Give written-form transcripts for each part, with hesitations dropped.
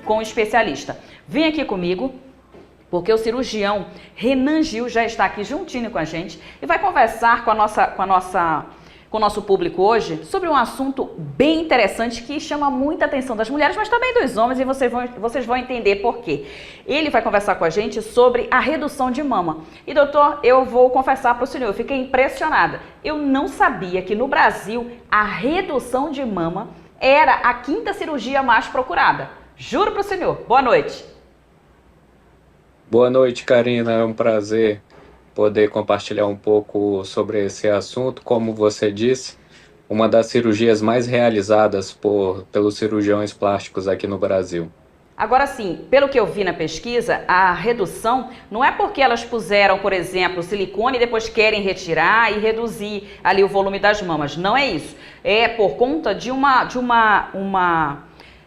com o especialista. Vem aqui comigo, porque o cirurgião Renan Gil já está aqui juntinho com a gente e vai conversar com o nosso público hoje sobre um assunto bem interessante que chama muita atenção das mulheres, mas também dos homens, e vocês vão entender por quê. Ele vai conversar com a gente sobre a redução de mama. E doutor, eu vou confessar para o senhor, eu fiquei impressionada. Eu não sabia que no Brasil a redução de mama era a quinta cirurgia mais procurada. Juro para o senhor. Boa noite. Boa noite, Karina. É um prazer poder compartilhar um pouco sobre esse assunto. Como você disse, uma das cirurgias mais realizadas pelos cirurgiões plásticos aqui no Brasil. Agora sim, pelo que eu vi na pesquisa, a redução não é porque elas puseram, por exemplo, silicone e depois querem retirar e reduzir ali o volume das mamas. Não é isso. É por conta de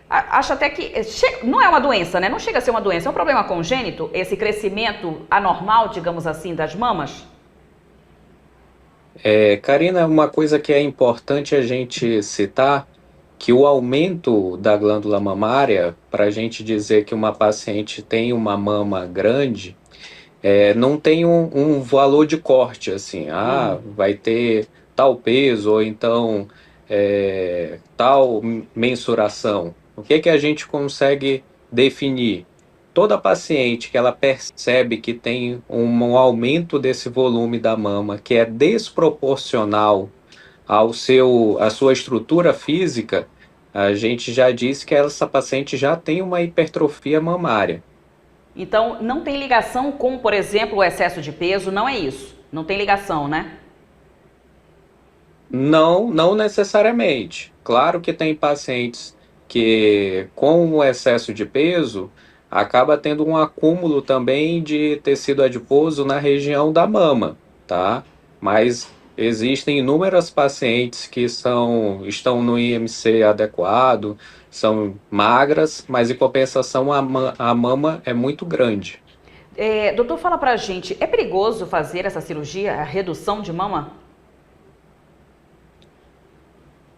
acho até que não é uma doença, né? Não chega a ser uma doença, é um problema congênito, esse crescimento anormal, digamos assim, das mamas? Karina, uma coisa que é importante a gente citar, que o aumento da glândula mamária, para a gente dizer que uma paciente tem uma mama grande, não tem um valor de corte, assim, vai ter tal peso, ou então tal mensuração. O que a gente consegue definir? Toda paciente que ela percebe que tem um aumento desse volume da mama, que é desproporcional à sua estrutura física, a gente já disse que essa paciente já tem uma hipertrofia mamária. Então, não tem ligação com, por exemplo, o excesso de peso, não é isso? Não tem ligação, né? Não, não necessariamente. Claro que tem pacientes que, com o excesso de peso, acaba tendo um acúmulo também de tecido adiposo na região da mama, tá? Mas existem inúmeras pacientes que estão no IMC adequado, são magras, mas em compensação a mama é muito grande. Doutor, fala pra gente, é perigoso fazer essa cirurgia, a redução de mama?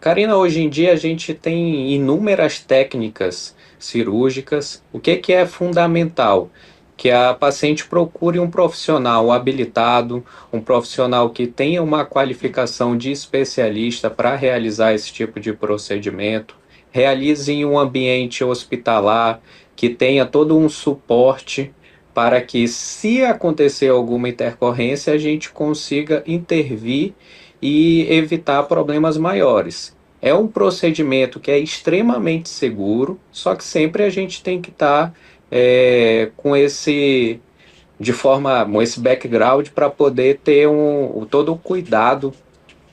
Karina, hoje em dia a gente tem inúmeras técnicas cirúrgicas. O que é fundamental? Que a paciente procure um profissional habilitado, um profissional que tenha uma qualificação de especialista para realizar esse tipo de procedimento, realize em um ambiente hospitalar, que tenha todo um suporte para que, se acontecer alguma intercorrência, a gente consiga intervir e evitar problemas maiores. É um procedimento que é extremamente seguro, só que sempre a gente tem que estar com esse background para poder ter todo o cuidado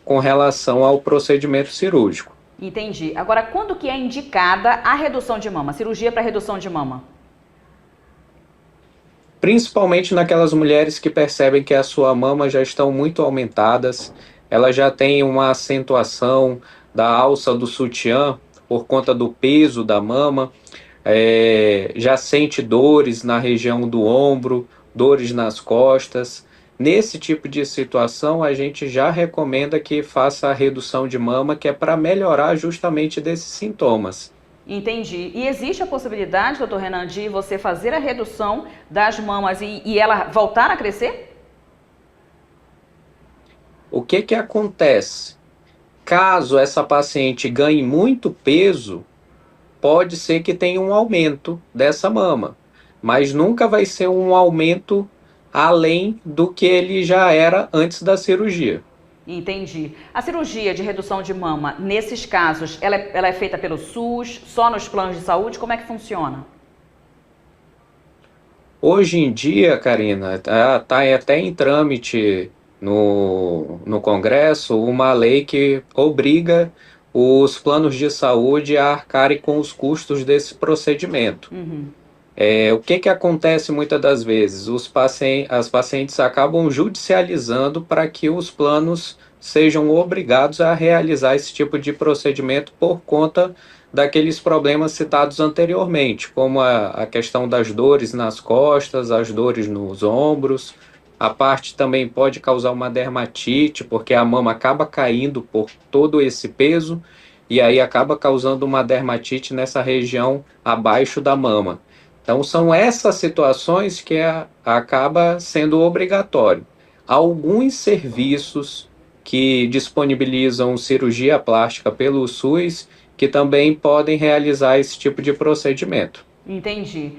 com relação ao procedimento cirúrgico. Entendi. Agora, quando que é indicada a redução de mama, cirurgia para redução de mama? Principalmente naquelas mulheres que percebem que a sua mama já estão muito aumentadas, ela já tem uma acentuação da alça do sutiã por conta do peso da mama, já sente dores na região do ombro, dores nas costas. Nesse tipo de situação, a gente já recomenda que faça a redução de mama, que é para melhorar justamente desses sintomas. Entendi. E existe a possibilidade, doutor Renan, de você fazer a redução das mamas e ela voltar a crescer? O que acontece? Caso essa paciente ganhe muito peso, pode ser que tenha um aumento dessa mama, mas nunca vai ser um aumento além do que ele já era antes da cirurgia. Entendi. A cirurgia de redução de mama, nesses casos, ela é feita pelo SUS, só nos planos de saúde? Como é que funciona? Hoje em dia, Karina, tá até em trâmite no Congresso uma lei que obriga os planos de saúde a arcarem com os custos desse procedimento. O que acontece muitas das vezes? As pacientes acabam judicializando para que os planos sejam obrigados a realizar esse tipo de procedimento por conta daqueles problemas citados anteriormente, como a questão das dores nas costas, as dores nos ombros. A parte também pode causar uma dermatite, porque a mama acaba caindo por todo esse peso. e aí acaba causando uma dermatite nessa região abaixo da mama. Então são essas situações que acaba sendo obrigatório. Alguns serviços que disponibilizam cirurgia plástica pelo SUS que também podem realizar esse tipo de procedimento. Entendi.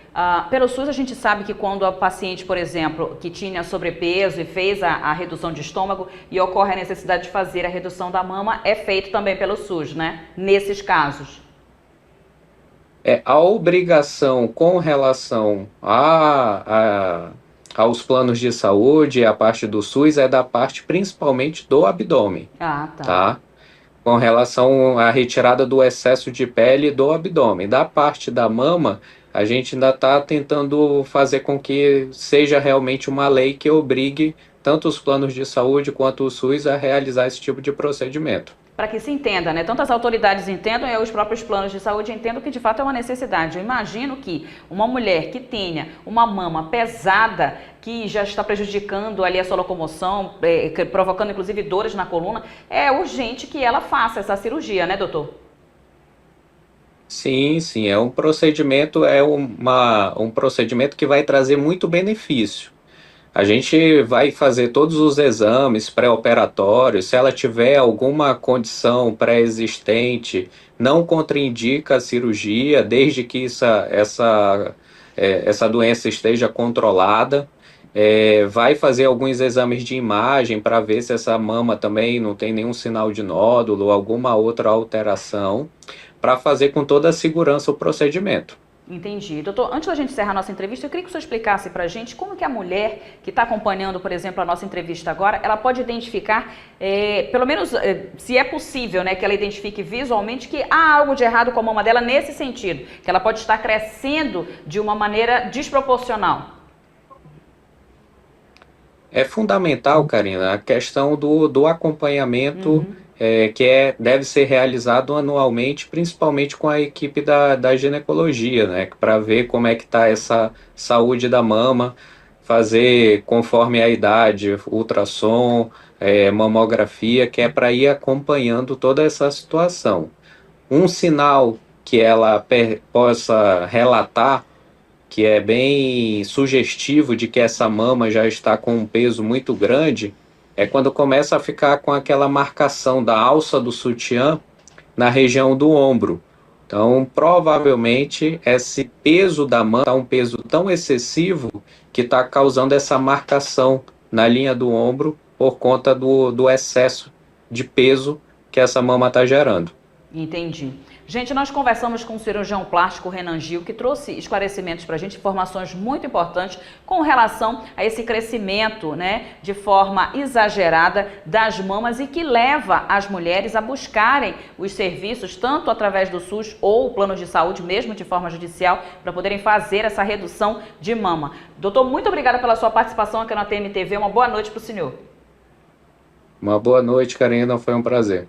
Pelo SUS, a gente sabe que quando a paciente, por exemplo, que tinha sobrepeso e fez a redução de estômago e ocorre a necessidade de fazer a redução da mama, é feito também pelo SUS, né? Nesses casos. A obrigação com relação aos planos de saúde, a parte do SUS, é da parte principalmente do abdômen, Ah, tá. tá? Com relação à retirada do excesso de pele do abdômen. Da parte da mama, a gente ainda está tentando fazer com que seja realmente uma lei que obrigue tanto os planos de saúde quanto o SUS a realizar esse tipo de procedimento. Para que se entenda, né? Tanto as autoridades entendam e os próprios planos de saúde entendam que de fato é uma necessidade. Eu imagino que uma mulher que tenha uma mama pesada, que já está prejudicando ali a sua locomoção, provocando inclusive dores na coluna, é urgente que ela faça essa cirurgia, né, doutor? Sim, sim, é um procedimento que vai trazer muito benefício. A gente vai fazer todos os exames pré-operatórios. Se ela tiver alguma condição pré-existente, não contraindica a cirurgia, desde que essa doença esteja controlada. Vai fazer alguns exames de imagem para ver se essa mama também não tem nenhum sinal de nódulo ou alguma outra alteração, para fazer com toda a segurança o procedimento. Entendi. Doutor, antes da gente encerrar a nossa entrevista, eu queria que o senhor explicasse para a gente como que a mulher que está acompanhando, por exemplo, a nossa entrevista agora, ela pode identificar, pelo menos, se é possível, né, que ela identifique visualmente que há algo de errado com a mama dela nesse sentido, que ela pode estar crescendo de uma maneira desproporcional. É fundamental, Karina, a questão do acompanhamento deve ser realizado anualmente, principalmente com a equipe da ginecologia, né? Para ver como é que está essa saúde da mama, fazer conforme a idade, ultrassom, mamografia, que é para ir acompanhando toda essa situação. Um sinal que ela possa relatar que é bem sugestivo de que essa mama já está com um peso muito grande, é quando começa a ficar com aquela marcação da alça do sutiã na região do ombro. Então, provavelmente, esse peso da mama está um peso tão excessivo que está causando essa marcação na linha do ombro por conta do excesso de peso que essa mama está gerando. Entendi. Gente, nós conversamos com o cirurgião plástico Renan Gil, que trouxe esclarecimentos para a gente, informações muito importantes com relação a esse crescimento, né, de forma exagerada das mamas e que leva as mulheres a buscarem os serviços, tanto através do SUS ou plano de saúde, mesmo de forma judicial, para poderem fazer essa redução de mama. Doutor, muito obrigada pela sua participação aqui na TMTV. Uma boa noite para o senhor. Uma boa noite, Karina, foi um prazer.